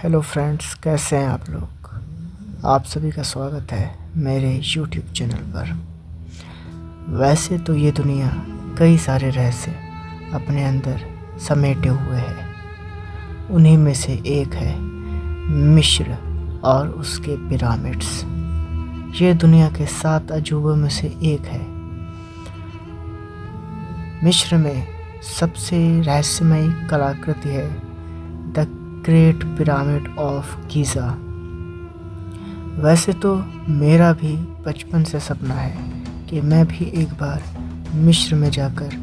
Hello friends, कैसे हैं आप लोग। आप सभी का स्वागत है मेरे यूट्यूब चैनल पर। वैसे तो ये दुनिया कई सारे रहस्य अपने अंदर समेटे हुए है। उन्हीं में से एक है मिस्र और उसके पिरामिड्स। ये दुनिया के 7 अजूबों में से एक है। मिस्र में सबसे रहस्यमयी कलाकृति है the great pyramid of Giza. वैसे तो मेरा भी बचपन से सपना है कि मैं भी एक बार मिस्र में जाकर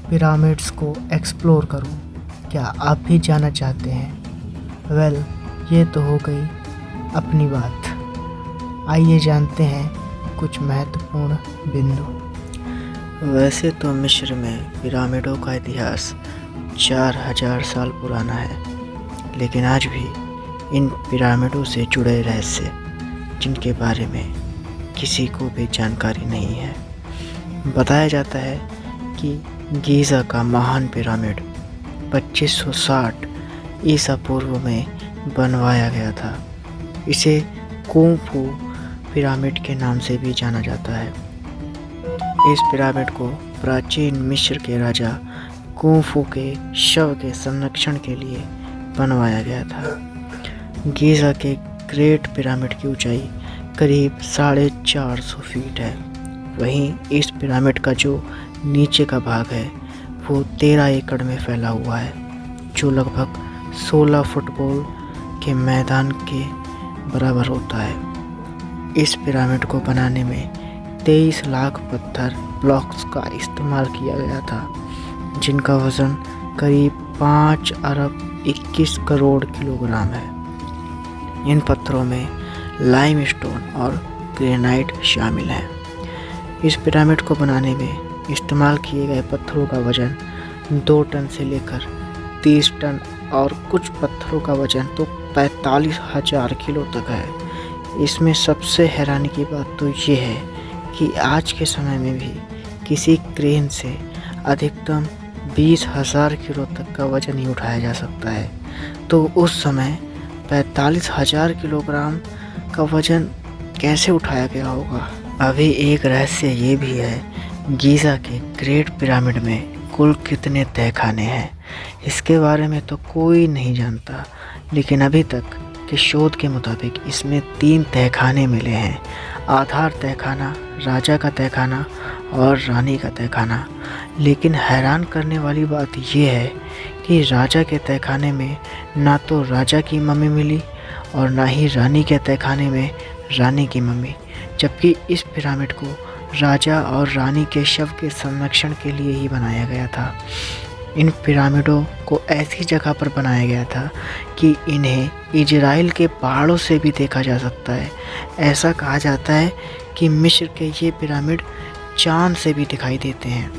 पिरामिड्स को एक्सप्लोर करूं। क्या आप भी जाना चाहते हैं? वेल, ये तो हो गई अपनी बात। आइए जानते हैं कुछ महत्वपूर्ण बिंदु। वैसे तो मिस्र में पिरामिडों का इतिहास 4000 साल पुराना है, लेकिन आज भी इन पिरामिडों से जुड़े रहस्य जिनके बारे में किसी को भी जानकारी नहीं है। बताया जाता है कि गीज़ा का महान पिरामिड 2560 ईसा पूर्व में बनवाया गया था। इसे खूफू पिरामिड के नाम से भी जाना जाता है। इस पिरामिड को प्राचीन मिस्र के राजा खूफू के शव के संरक्षण के लिए बनवाया गया था। गीज़ा के ग्रेट पिरामिड की ऊंचाई करीब 450 फीट है। वहीं इस पिरामिड का जो नीचे का भाग है वो 13 एकड़ में फैला हुआ है, जो लगभग 16 फुटबॉल के मैदान के बराबर होता है। इस पिरामिड को बनाने में 23 लाख पत्थर ब्लॉक्स का इस्तेमाल किया गया था, जिनका वज़न करीब 5 अरब 21 करोड़ किलोग्राम है। इन पत्थरों में लाइमस्टोन और ग्रेनाइट शामिल है। इस पिरामिड को बनाने में इस्तेमाल किए गए पत्थरों का वजन 2 टन से लेकर 30 टन और कुछ पत्थरों का वजन तो 45,000 किलो तक है। इसमें सबसे हैरानी की बात तो ये है कि आज के समय में भी किसी क्रेन से अधिकतम 20,000 किलो तक का वजन ही उठाया जा सकता है। तो उस समय 45,000 किलोग्राम का वजन कैसे उठाया गया होगा। अभी एक रहस्य ये भी है, गीज़ा के ग्रेट पिरामिड में कुल कितने तहखाने हैं, इसके बारे में तो कोई नहीं जानता। लेकिन अभी तक के शोध के मुताबिक इसमें 3 तहखाने मिले हैं। आधार तहखाना, राजा का तहखाना और रानी का तहखाना। लेकिन हैरान करने वाली बात यह है कि राजा के तहखाने में ना तो राजा की मम्मी मिली और ना ही रानी के तहखाने में रानी की मम्मी, जबकि इस पिरामिड को राजा और रानी के शव के संरक्षण के लिए ही बनाया गया था। इन पिरामिडों को ऐसी जगह पर बनाया गया था कि इन्हें इजराइल के पहाड़ों से भी देखा जा सकता है। ऐसा कहा जाता है कि मिस्र के ये पिरामिड चांद से भी दिखाई देते हैं।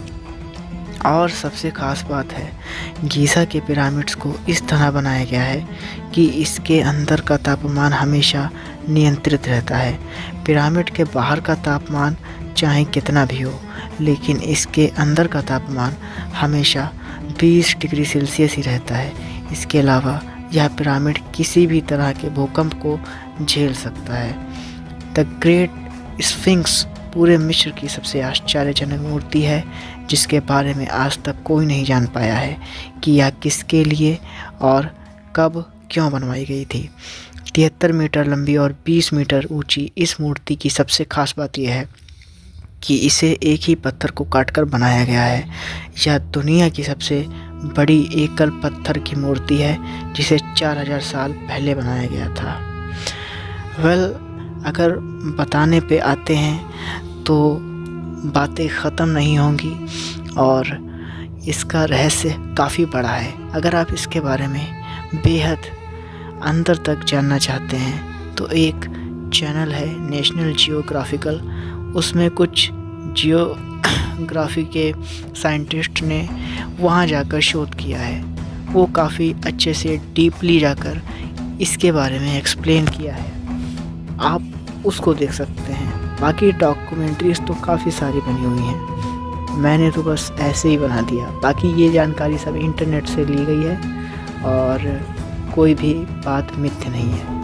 और सबसे ख़ास बात है, गीज़ा के पिरामिड्स को इस तरह बनाया गया है कि इसके अंदर का तापमान हमेशा नियंत्रित रहता है। पिरामिड के बाहर का तापमान चाहे कितना भी हो, लेकिन इसके अंदर का तापमान हमेशा 20 डिग्री सेल्सियस ही रहता है। इसके अलावा यह पिरामिड किसी भी तरह के भूकंप को झेल सकता है। द ग्रेट स्फिंक्स पूरे मिस्र की सबसे आश्चर्यजनक मूर्ति है, जिसके बारे में आज तक कोई नहीं जान पाया है कि यह किसके लिए और कब क्यों बनवाई गई थी। 73 मीटर लंबी और 20 मीटर ऊंची इस मूर्ति की सबसे खास बात यह है कि इसे एक ही पत्थर को काटकर बनाया गया है। यह दुनिया की सबसे बड़ी एकल पत्थर की मूर्ति है, जिसे 4000 साल पहले बनाया गया था। वेल, अगर बताने पे आते हैं तो बातें ख़त्म नहीं होंगी और इसका रहस्य काफ़ी बड़ा है। अगर आप इसके बारे में बेहद अंदर तक जानना चाहते हैं तो एक चैनल है नेशनल जियोग्राफिकल, उसमें कुछ जियोग्राफी के साइंटिस्ट ने वहाँ जाकर शोध किया है। वो काफ़ी अच्छे से डीपली जाकर इसके बारे में एक्सप्लेन किया है, आप उसको देख सकते हैं। बाकी डॉक्यूमेंट्रीज तो काफ़ी सारी बनी हुई हैं, मैंने तो बस ऐसे ही बना दिया। बाकी ये जानकारी सब इंटरनेट से ली गई है और कोई भी बात मिथ्य नहीं है।